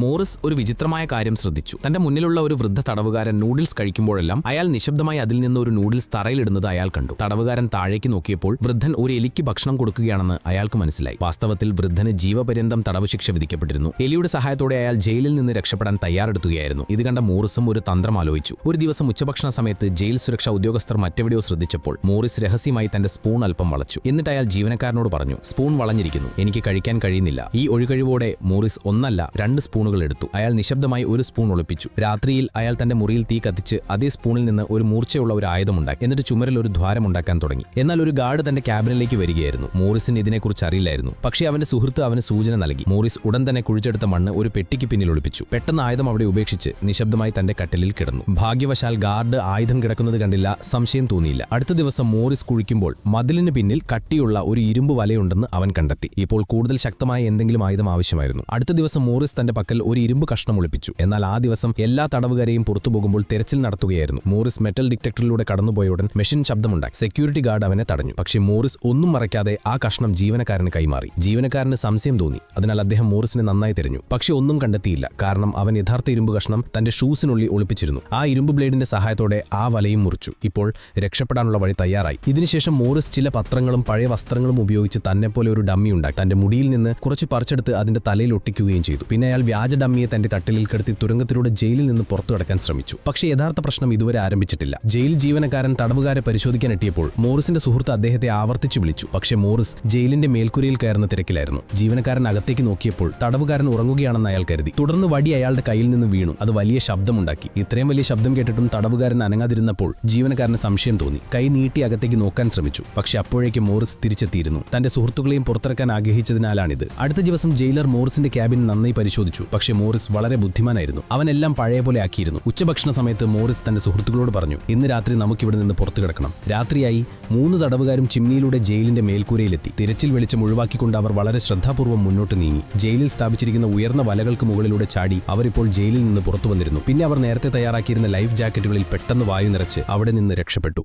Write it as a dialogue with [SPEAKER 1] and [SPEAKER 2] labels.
[SPEAKER 1] Morris ഒരു വിചിത്രമായ കാര്യം ശ്രദ്ധിച്ചു. തന്റെ മുന്നിലുള്ള ഒരു വൃദ്ധ തടവുകാരൻ നൂഡിൽസ് കഴിക്കുമ്പോഴെല്ലാം അയാൾ നിശബ്ദമായി അതിൽ നിന്ന് ഒരു നൂഡിൽസ് തറയിലിടുന്നത് അയാൾ കണ്ടു. തടവുകാരൻ താഴേക്ക് നോക്കിയപ്പോൾ വൃദ്ധൻ ഒരു എലിക്ക് ഭക്ഷണം കൊടുക്കുകയാണെന്ന് അയാൾക്ക് മനസ്സിലായി. വാസ്തവത്തിൽ വൃദ്ധന് ജീവപര്യന്തം തടവ് ശിക്ഷ വിധിക്കപ്പെട്ടിരുന്നു. എലിയുടെ സഹായത്തോടെ അയാൾ ജയിലിൽ നിന്ന് രക്ഷപ്പെടാൻ തയ്യാറെടുക്കുകയായിരുന്നു. ഇത് കണ്ട മോറിസും ഒരു തന്ത്രം ആലോചിച്ചു. ഒരു ദിവസം ഉച്ചഭക്ഷണ സമയത്ത് ജയിൽ സുരക്ഷാ ഉദ്യോഗസ്ഥർ മറ്റെവിടെയോ ശ്രദ്ധിച്ചപ്പോൾ മോറിസ് രഹസ്യമായി തന്റെ സ്പൂൺ അല്പം വളച്ചു. എന്നിട്ട് അയാൾ ജീവനക്കാരനോട് പറഞ്ഞു, സ്പൂൺ വളഞ്ഞിരിക്കുന്നു, എനിക്ക് കഴിക്കാൻ കഴിയുന്നില്ല. ഈ ഒഴികഴിവോടെ മോറിസ് ഒന്നല്ല 2 സ്പൂണുകൾ എടുത്തു. അയാൾ നിശബ്ദമായി ഒരു സ്പൂൺ ഒളിപ്പിച്ചു. രാത്രിയിൽ അയാൾ തന്റെ മുറിയിൽ തീ കത്തിച്ച് അതേ സ്പൂണിൽ നിന്ന് ഒരു മൂർച്ചയുള്ള ഒരു ആയുധമുണ്ടാക്കി. എന്നിട്ട് ചുമരിൽ ഒരു ദ്വാരമുണ്ടാക്കാൻ തുടങ്ങി. എന്നാൽ ഒരു ഗാർഡ് തന്റെ ക്യാബിനിലേക്ക് വരികയായിരുന്നു. മോറിസിന് ഇതിനെക്കുറിച്ച് അറിയില്ലായിരുന്നു. പക്ഷേ അവന്റെ സുഹൃത്ത് അവന് സൂചന നൽകി. മോറിസ് ഉടൻ തന്നെ കുഴിച്ചെടുത്ത മണ്ണ് ഒരു പെട്ടിക്ക് പിന്നിൽ ഒളിപ്പിച്ചു. പെട്ടെന്ന് ആയുധം അവിടെ ഉപേക്ഷിച്ച് നിശബ്ദമായി തന്റെ കട്ടിലിൽ കിടന്നു. ഭാഗ്യവശാൽ ഗാർഡ് ആയുധം കിടക്കുന്നത് കണ്ടില്ല. സംശയം തോന്നിയില്ല. അടുത്ത ദിവസം മോറിസ് കുഴിക്കുമ്പോൾ മതിലിന് പിന്നിൽ കട്ടിയുള്ള ഒരു ഇരുമ്പ് വലയുണ്ടെന്ന് അവൻ കണ്ടെത്തി. ഇപ്പോൾ കൂടുതൽ ശക്തമായ എന്തെങ്കിലും ആയുധം ആവശ്യമായിരുന്നു. അടുത്ത ദിവസം മോറിസ് തന്റെ പക്കൽ ഒരു ഇരുമ്പ് കഷ്ണം ഒളിപ്പിച്ചു. എന്നാൽ ആ ദിവസം എല്ലാ തടവുകാരെയും പുറത്തു പോകുമ്പോൾ തെരച്ചിൽ നടത്തുകയായിരുന്നു. മോറിസ് മെറ്റൽ ഡിറ്റക്ടറിലൂടെ കടന്നുപോയ ഉടൻ മെഷീൻ ശബ്ദമുണ്ടാക്കി. സെക്യൂരിറ്റി ഗാർഡ് അവനെ തടഞ്ഞു. പക്ഷേ മോറിസ് ഒന്നും മറയ്ക്കാതെ ആ കഷ്ണം ജീവനക്കാരന് കൈമാറി. ജീവനക്കാരന് സംശയം തോന്നി. അതിനാൽ അദ്ദേഹം മോറിസിനെ നന്നായി തിരഞ്ഞു. പക്ഷെ ഒന്നും കണ്ടെത്തിയില്ല. കാരണം അവൻ യഥാർത്ഥ ഇരുമ്പ് കഷ്ണം തന്റെ ഷൂസിനുള്ളിൽ ഒളിപ്പിച്ചിരുന്നു. ആ ഇരുമ്പ് ബ്ലേഡിന്റെ സഹായത്തോടെ ആ വലയും മുറിച്ചു. ഇപ്പോൾ രക്ഷപ്പെടാനുള്ള വഴി തയ്യാറായി. ഇതിനുശേഷം മോറിസ് ചില പത്രങ്ങളും പഴയ വസ്ത്രങ്ങളും ഉപയോഗിച്ച് തന്നെപ്പോലെ ഒരു ഡമ്മി ഉണ്ടാക്കി. തന്റെ മുടിയിൽ നിന്ന് കുറച്ച് പറിച്ചെടുത്ത് അതിന്റെ തലയിൽ ഒട്ടിക്കുകയും ചെയ്തു. പിന്നെ അയാൾ വ്യാജ ഡമ്മിയെ തന്റെ തട്ടിലിൽ കിടത്തി തുരങ്കത്തിലൂടെ ജയിലിൽ നിന്ന് പുറത്തു കടക്കാൻ ശ്രമിച്ചു. പക്ഷേ യഥാർത്ഥ പ്രശ്നം ഇതുവരെ ആരംഭിച്ചിട്ടില്ല. ജയിൽ ജീവനക്കാരൻ തടവുകാരെ പരിശോധിക്കാൻ എത്തിയപ്പോൾ മോറിസിന്റെ സുഹൃത്ത് അദ്ദേഹത്തെ ആവർത്തിച്ചു വിളിച്ചു. പക്ഷേ മോറിസ് ജയിലിന്റെ മേൽക്കൂരയിൽ കയറുന്ന തിരക്കിലായിരുന്നു. ജീവനക്കാരൻ അകത്തേക്ക് നോക്കിയപ്പോൾ തടവുകാരൻ ഉറങ്ങുകയാണെന്ന് അയാൾ കരുതി. തുടർന്ന് വടി അയാളുടെ കയ്യിൽ നിന്ന് വീണു. അത് വലിയ ശബ്ദമുണ്ടാക്കി. ഇത്രയും വലിയ ശബ്ദം കേട്ടിട്ടും തടവുകാരൻ അനങ്ങാതിരുന്നപ്പോൾ ജീവനക്കാരന് സംശയം തോന്നി. കൈ നീട്ടി അകത്തേക്ക് നോക്കാൻ ശ്രമിച്ചു. പക്ഷേ അപ്പോഴേക്കും മോറിസ് തിരിച്ചെത്തിയിരുന്നു. തന്റെ സുഹൃത്തുക്കളെയും പുറത്തിറക്കാൻ ആഗ്രഹിച്ചതിനാലാണിത്. അടുത്ത ദിവസം ജയിലർ മോറിസിന്റെ ക്യാബിൻ നന്നായി പരിശോധിച്ചു. പക്ഷേ മോറിസ് വളരെ ബുദ്ധിമാനായിരുന്നു. അവനെല്ലാം പഴയ പോലെ ആക്കിയിരുന്നു. ഉച്ചഭക്ഷണ സമയത്ത് മോറിസ് തന്റെ സുഹൃത്തുക്കളോട് പറഞ്ഞു, ഇന്ന് രാത്രി നമുക്കിവിടെ നിന്ന് പുറത്തു കിടക്കണം. രാത്രിയായി 3 തടവുകാരും ചിമ്മിനിയിലൂടെ ജയിലിന്റെ മേൽക്കൂരയിലെത്തി. തിരച്ചിൽ വെളിച്ചം ഒഴിവാക്കിക്കൊണ്ട് അവർ വളരെ ശ്രദ്ധാപൂർവ്വം മുന്നോട്ട് നീങ്ങി. ജയിലിൽ സ്ഥാപിച്ചിരിക്കുന്ന ഉയർന്ന വലകൾക്ക് മുകളിലൂടെ ചാടി അവരിപ്പോൾ ജയിലിൽ നിന്ന് പുറത്തു വന്നിരുന്നു. പിന്നെ അവർ നേരത്തെ തയ്യാറാക്കിയിരുന്ന ലൈഫ് ജാക്കറ്റുകളിൽ പെട്ടെന്ന് വായു നിറച്ച് അവിടെ നിന്ന് രക്ഷപ്പെട്ടു.